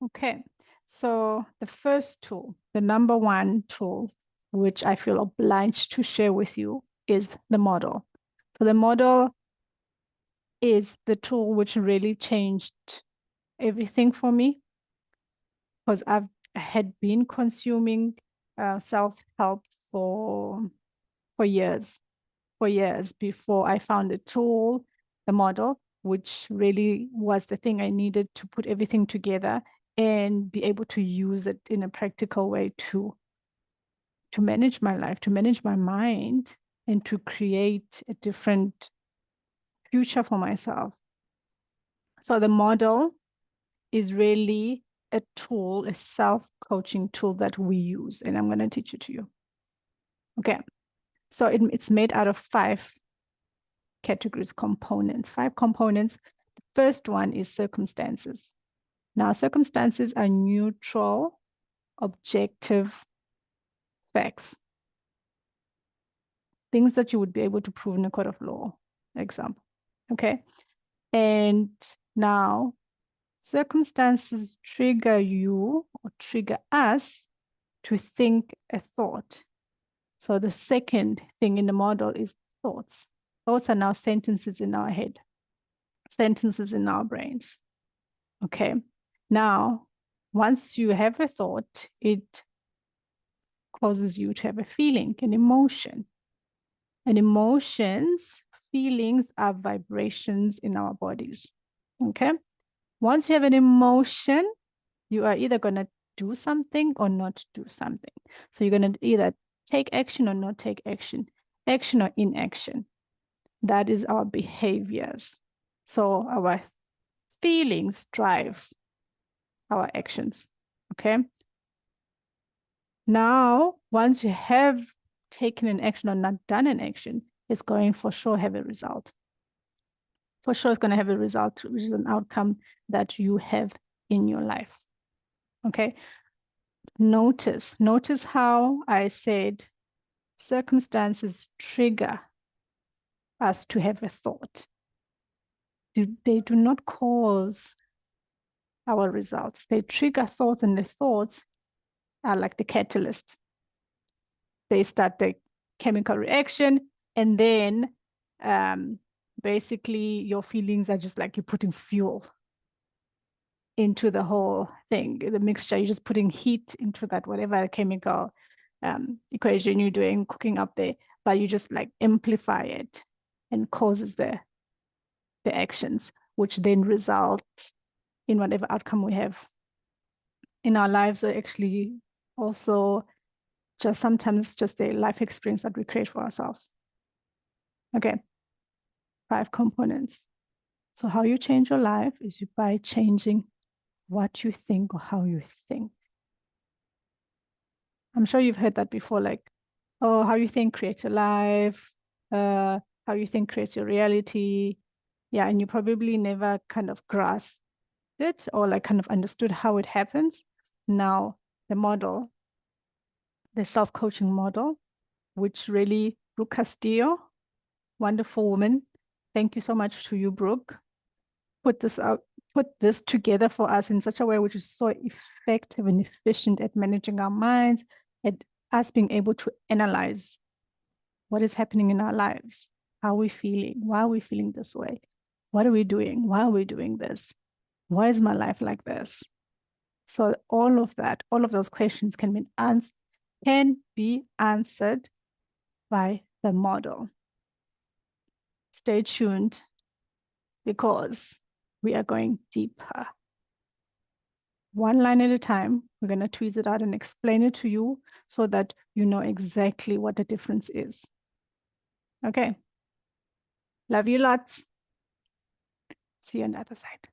Okay, so the first tool, the number one tool, which I feel obliged to share with you, is the model. So the model is the tool which really changed everything for me, because I had been consuming self-help for years, before I found a tool, the model, which really was the thing I needed to put everything together and be able to use it in a practical way to manage my life, to manage my mind, and to create a different future for myself. So the model is really a tool, a self-coaching tool that we use, and I'm going to teach it to you. Okay, so it's made out of 5 categories, components, 5 components. The first one is circumstances. Now, circumstances are neutral, objective facts, things that you would be able to prove in a court of law, example. Okay, and now circumstances trigger you or trigger us to think a thought. So the second thing in the model is thoughts. Thoughts are now sentences in our head, sentences in our brains. Okay. Now, once you have a thought, it causes you to have a feeling, an emotion. And emotions, feelings are vibrations in our bodies. Okay. Once you have an emotion, you are either going to do something or not do something. So you're going to either take action or not take action, action or inaction. That is our behaviors. So our feelings drive our actions. Okay. Now, once you have taken an action or not done an action, it's going for sure have a result. For sure, it's going to have a result, which is an outcome that you have in your life. Okay. Notice how I said circumstances trigger us to have a thought. They do not cause our results. They trigger thoughts, and the thoughts are like the catalyst. They start the chemical reaction, and then basically your feelings are just like you're putting fuel into the whole thing, the mixture. You're just putting heat into that, whatever chemical equation you're doing, cooking up there, but you just like amplify it and causes the actions, which then result in whatever outcome we have in our lives. Are actually also just sometimes just a life experience that we create for ourselves. Okay, 5 components. So how you change your life is by changing what you think or how you think. I'm sure you've heard that before, like, oh, how you think creates your life, how you think creates your reality. Yeah, and you probably never kind of grasped it or like kind of understood how it happens. Now, the model, the self-coaching model, which really Brooke Castillo, wonderful woman. Thank you so much to you, Brooke. Put this together for us in such a way which is so effective and efficient at managing our minds, at us being able to analyze what is happening in our lives. How are we feeling? Why are we feeling this way? What are we doing? Why are we doing this? Why is my life like this? So all of that, all of those questions can be answered by the model. Stay tuned because we are going deeper. One line at a time, we're going to tweeze it out and explain it to you so that you know exactly what the difference is. Okay. Love you lots. See you on the other side.